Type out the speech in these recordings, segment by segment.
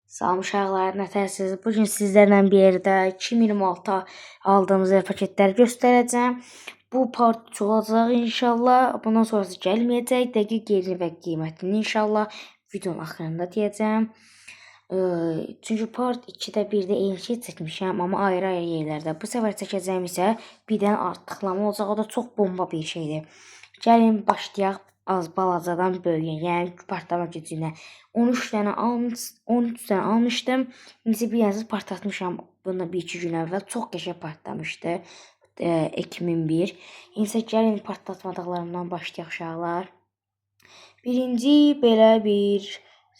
Salam uşaqlar, nətərsiniz? Bugün sizlərlə bir yerdə 2026 aldığımız paketləri göstərəcəm. Bu part olacaq inşallah. Bundan sonrası gəlməyəcək. Dəqiq yerini və qiymətini inşallah videonun axırında deyəcəm. Çünki part 2-də bir də eyni şey çəkmişəm, amma ayrı-ayrı yerlərdə. Bu səfər çəkəcəyim isə birdən artıqlama olacaq. O da çox bomba bir şeydir. Gəlin başlayaq. Az balacadan böyüyə, yəni partlama gücünə 13 dənə almışdım. İndi bir yazı partlatmışam bunu 1-2 gün əvvəl. Çox qəşəng partlamışdı. 2001. İndi gəlin partlatmadıqlarımdan başlayaq uşaqlar. Birinci belə bir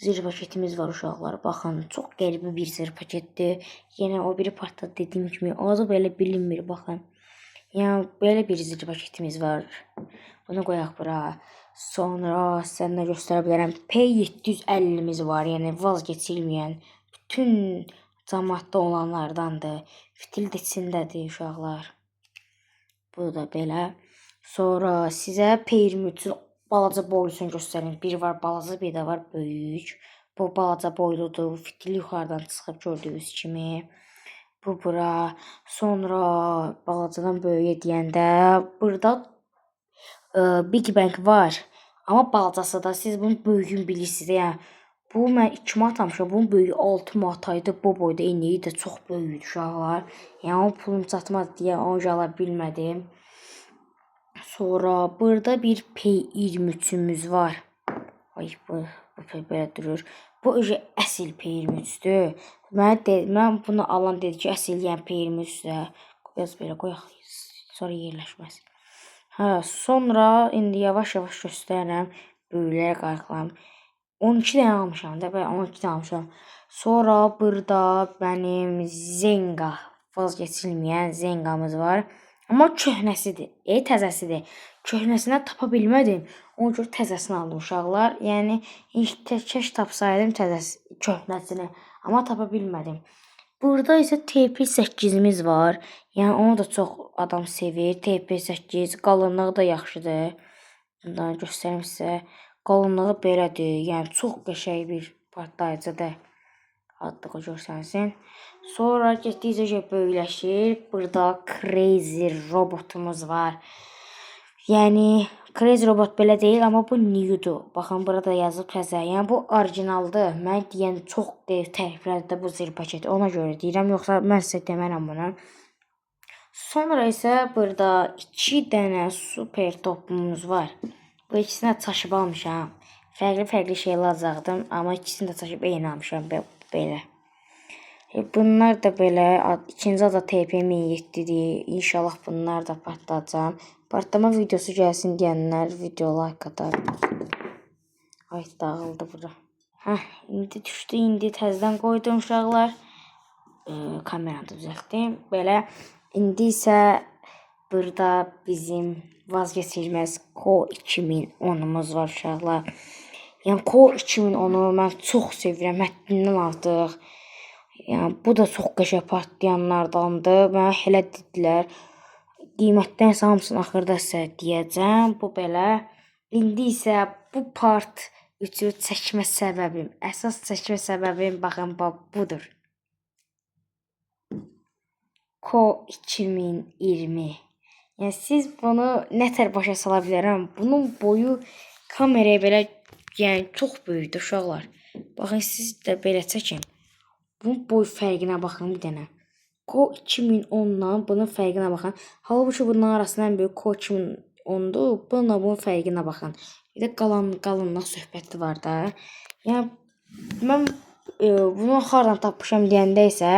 zırh paketimiz var uşaqlar. Baxın, çox qəribə bir zırh paketdir. Yenə o biri partladı dediyim kimi adı belə bilinmir baxın. Yəni belə bir zırh paketimiz var. Bunu qoyaq bura. Sonra sizə göstərə bilərəm. P750'miz var. Yəni vazgeçilməyən bütün cəmaatda olanlardandır. Fitil də içindədir uşaqlar. Bu da belə. Sonra sizə P23'ün balaca boylusunu göstərim. Bir var balaca, bir də var böyük. Bu balaca boyludur. Fitil yuxarıdan çıxıb gördüyünüz kimi. Bu bura. Sonra balacadan böyüyə deyəndə burada Big Bang var. Amma balacası da siz bunun böyüyünü bilirsiniz. Yəni bu mən 2 manat almışam. Bunun böyüyü 6 manat idi. Bu boyda eniyi də çox böyükdür uşaqlar. Yəni o pulum çatmaz deyə onu ala bilmədim. Sonra burada bir P23'ümüz var. Ay bu belə durur. Bu əsl P23'dür. Mən bunu alan dedi ki, əsl yəni P23'dür. Biraz belə qoyaq. Sonra yerləşməz. Sonra indi yavaş-yavaş göstərirəm. Böyüklərə qayıqlam. 12 dənə almışam da, mən 12 dənə almışam. Sonra burada mənim Zenga, vazgeçilməyən Zenga'mız var. Amma köhnəsidir, təzəsidir. Köhnəsini tapa bilmədim. Ona görə təzəsini aldım uşaqlar. Yəni keş tapsaydım köhnəsini, amma tapa bilmədim. Burada isə TP8'imiz var. Yəni onu da çox adam sevir. TP8 qalınlığı da yaxşıdır. Bundan göstərim sizə. Qalınlığı belədir. Yəni çox qəşəng bir partlayıcıdır. Adlığı görsənsin. Sonra getdikcə böyükləşir. Burada Crazy robotumuz var. Yəni Crazy robot belə deyil, amma bu new'dur. Baxın, burada yazıb təzə. Yəni bu orijinaldır. Mən deyən çox təriflədi bu zırh paketi. Ona görə deyirəm, yoxsa mən sizə demərəm bunu. Sonra isə burada 2 dənə super topumuz var. Bu ikisini də çaşıb almışam. Fərqli şeylər alacaqdım, amma ikisini də çaşıb eyni almışam belə. Bunlar da belə. İkinci adı TP1007'dir. İnşallah bunlar da partlayacağam. Partlama videosu gəlsin deyənlər video like atar. Ay dağıldı bura. İndi düşdü. İndi təzədən qoydum uşaqlar. Kameranı düzəltdim. Belə. İndi isə burada bizim vazgeçilməz Ko 2010'umuz var uşaqlar. Yəni Ko 2010'u mən çox sevirəm. Həddindən artıq. Yəni bu da çox qəşəng partlayanlardandır. Mənə elə dedilər. Qiymətdən isə hamısını axırda sizə deyəcəm. Bu belə. İndi isə bu part 3'ü çəkmə səbəbim, əsas çəkmə səbəbim baxın budur. Ko 2020. Yəni siz bunu nətər başa sala bilərəm? Bunun boyu kameraya belə yəni çox böyükdür uşaqlar. Baxın siz də belə çəkin. Bunun boy fərqinə baxın bir dənə. Ko 2010'dan bunun fərqinə baxın. Halbuki bunların arasında ən böyük Ko 2010'dur. Bunun fərqinə baxın. Bir də qalınlıq söhbəti var da. Yəni mən bunu hardan tapmışam deyəndə isə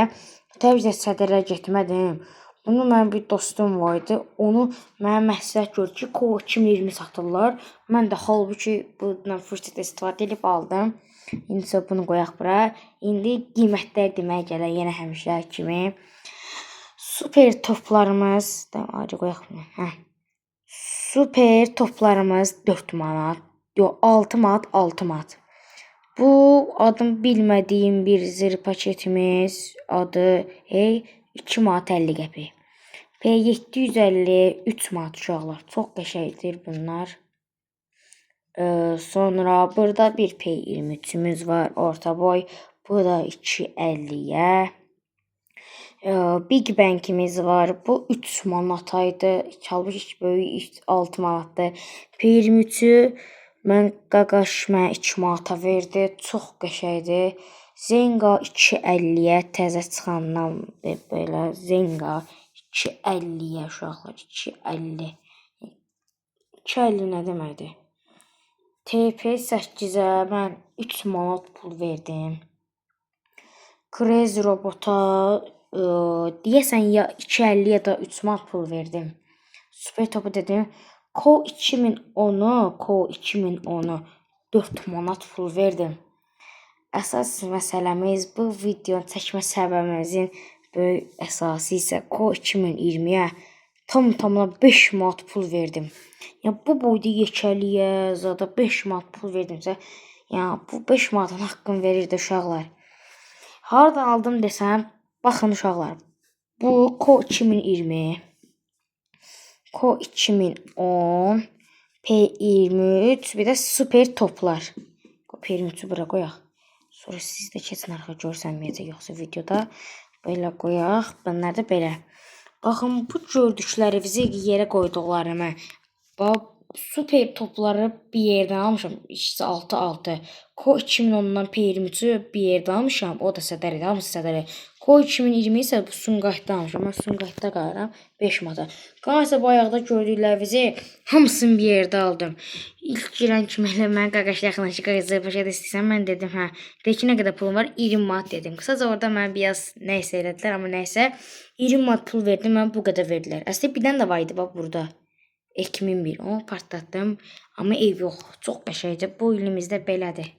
təbii ki, sədərə getmədim. Bunu mənim bir dostum var idi. Onu mənə məsləhət gördü ki, Ko 2020 satırlar. Mən də halbuki bundan fürsət istifadə edib aldım. İndi isə bunu qoyaq bura. İndi qiymətlər deməyə gələ yenə həmişə kimi. Super toplarımız, ayrı qoyaq bunu. Super toplarımız 4 manat, 6 manat, 6 manat. Bu adım bilmədiyim bir zırh paketimiz. Adı 2 manat 50 qəpik. P750 3 manat uşaqlar. Çox qəşəngdir bunlar. Sonra burada bir P23'ümüz var. Orta boy. Bu da 2.50-yə. Big Bang'imiz var. Bu 3 manataydı. Halbuki böyük 6 manatdır. Peyri mən qaqaş mənə 2 manata verdi. Çox qəşəngdir. Zenga 2.50-yə təzə çıxandan belə Zenga 2.50-yə uşaqlar 2.50. 2.50 nə deməkdir? TP8-ə mən 3 manat pul verdim. Crazy Robota deyəsən ya 2.50 ya da 3 manat pul verdim. Super topu dedim. Ko 2010'u 4 manat pul verdim. Əsas məsələmiz bu videonu çəkmə səbəbimizin böyük əsası isə Ko 2020-yə tamına 5 manat pul verdim. Ya bu boyda yekəliyə zada 5 manat pul verdimsə, ya bu 5 manatın haqqını verirdi uşaqlar. Hardan aldım desəm, baxın uşaqlar. Bu Ko 2020, Ko 2010, P23, bir də super toplar. P23'ü bura qoyaq. Sonra siz də keçin arxa görsənməyəcək yoxsa videoda. Belə qoyaq. Bunlar da belə. Baxın bu gördüklərinizi yerə qoyduqlarımı. Bax super topları bir yerdən almışam. İkisi 6-6. Ko 2010'dan P23'ü bir yerdən almışam. O da sədəridir. Hamısı sədəri. Ko 2020 isə bu Sumqayıtda almışam. Mən Sumqayıtda qalıram 5 manata. Qalsa bayaqda gördüklərinizi hamısını bir yerdə aldım. İlk girən kimi elə mən qaqaş yaxınlaşıq qaqazı başa istəyirsən. Mən dedim hə. De ki nə qədər pulum var? 20 manat dedim. Qısaca orada mən biraz nəysə elədilər, amma nəysə 20 manat pul verdim. Mən bu qədər verdilər. Əslində bir dənə də var idi bax burada. Ekmin bir. Onu partlatdım. Amma ev yox. Çox qəşəngdir. Bu ilimizdə belədir.